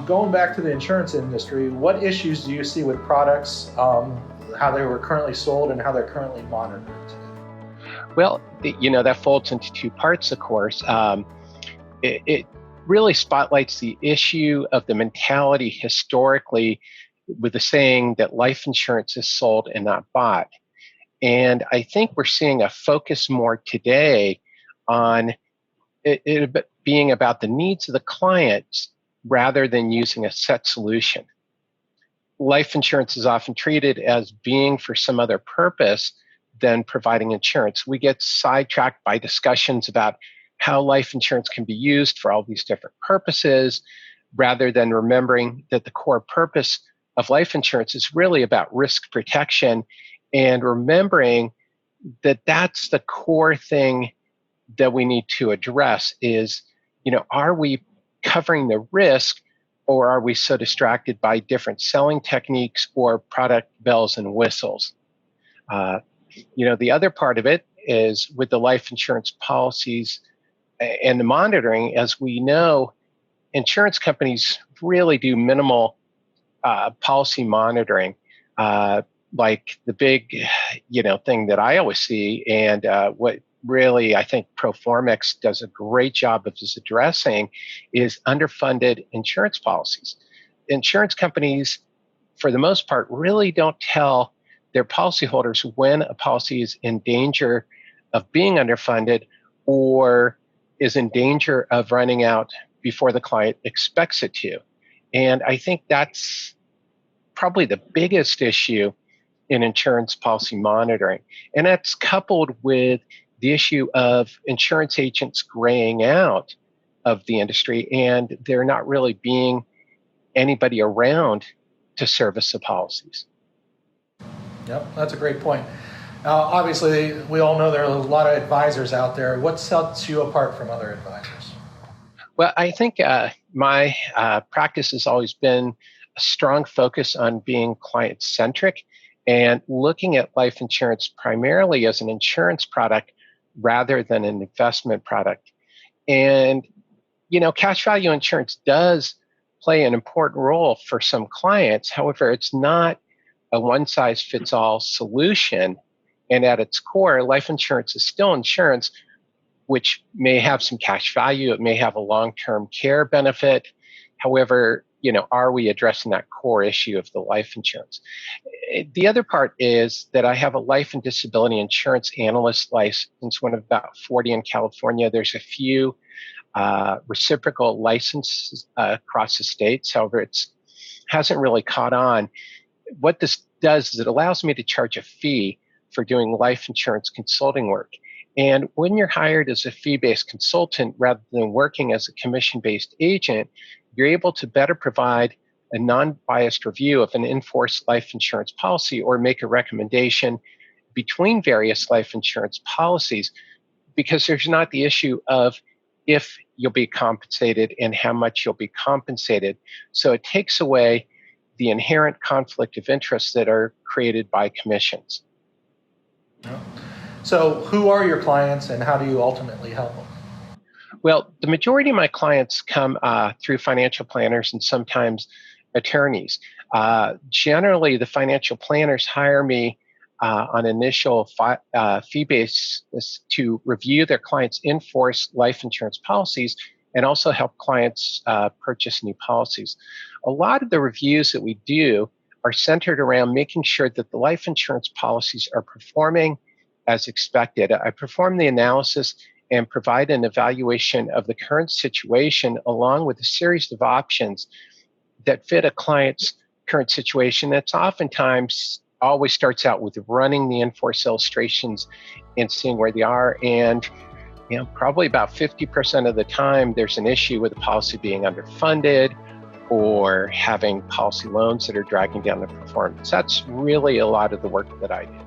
Going back to the insurance industry, what issues do you see with products, how they were currently sold and how they're currently monitored today? Well, that folds into two parts, of course. It really spotlights the issue of the mentality historically with the saying that life insurance is sold and not bought. And I think we're seeing a focus more today on it being about the needs of the clients rather than using a set solution. Life insurance is often treated as being for some other purpose than providing insurance. We get sidetracked by discussions about how life insurance can be used for all these different purposes, rather than remembering that the core purpose of life insurance is really about risk protection, and remembering that that's the core thing that we need to address is, are we covering the risk, or are we so distracted by different selling techniques or product bells and whistles? The other part of it is with the life insurance policies and the monitoring. As we know, insurance companies really do minimal policy monitoring. Like the big, thing that I always see, and what really I think Proformix does a great job of is addressing, is underfunded insurance policies. Insurance companies, for the most part, really don't tell their policyholders when a policy is in danger of being underfunded or is in danger of running out before the client expects it to. And I think that's probably the biggest issue in insurance policy monitoring. And that's coupled with the issue of insurance agents graying out of the industry, and there not really being anybody around to service the policies. Yep, that's a great point. Obviously, we all know there are a lot of advisors out there. What sets you apart from other advisors? Well, I think my practice has always been a strong focus on being client-centric and looking at life insurance primarily as an insurance product rather than an investment product. And, cash value insurance does play an important role for some clients. However, it's not a one-size-fits-all solution. And at its core, life insurance is still insurance, which may have some cash value. It may have a long-term care benefit. However, are we addressing that core issue of the life insurance? The other part is that I have a life and disability insurance analyst license, one of about 40 in California. There's a few reciprocal licenses across the states. However, it hasn't really caught on. What this does is it allows me to charge a fee for doing life insurance consulting work. And when you're hired as a fee-based consultant rather than working as a commission-based agent, you're able to better provide a non-biased review of an in-force life insurance policy or make a recommendation between various life insurance policies, because there's not the issue of if you'll be compensated and how much you'll be compensated. So it takes away the inherent conflict of interest that are created by commissions. So who are your clients and how do you ultimately help them? Well, the majority of my clients come through financial planners and sometimes attorneys. Generally, the financial planners hire me on initial fee basis to review their clients' in-force life insurance policies and also help clients purchase new policies. A lot of the reviews that we do are centered around making sure that the life insurance policies are performing as expected. I perform the analysis and provide an evaluation of the current situation along with a series of options that fit a client's current situation. It's oftentimes always starts out with running the in-force illustrations and seeing where they are. And probably about 50% of the time, there's an issue with the policy being underfunded or having policy loans that are dragging down the performance. That's really a lot of the work that I do.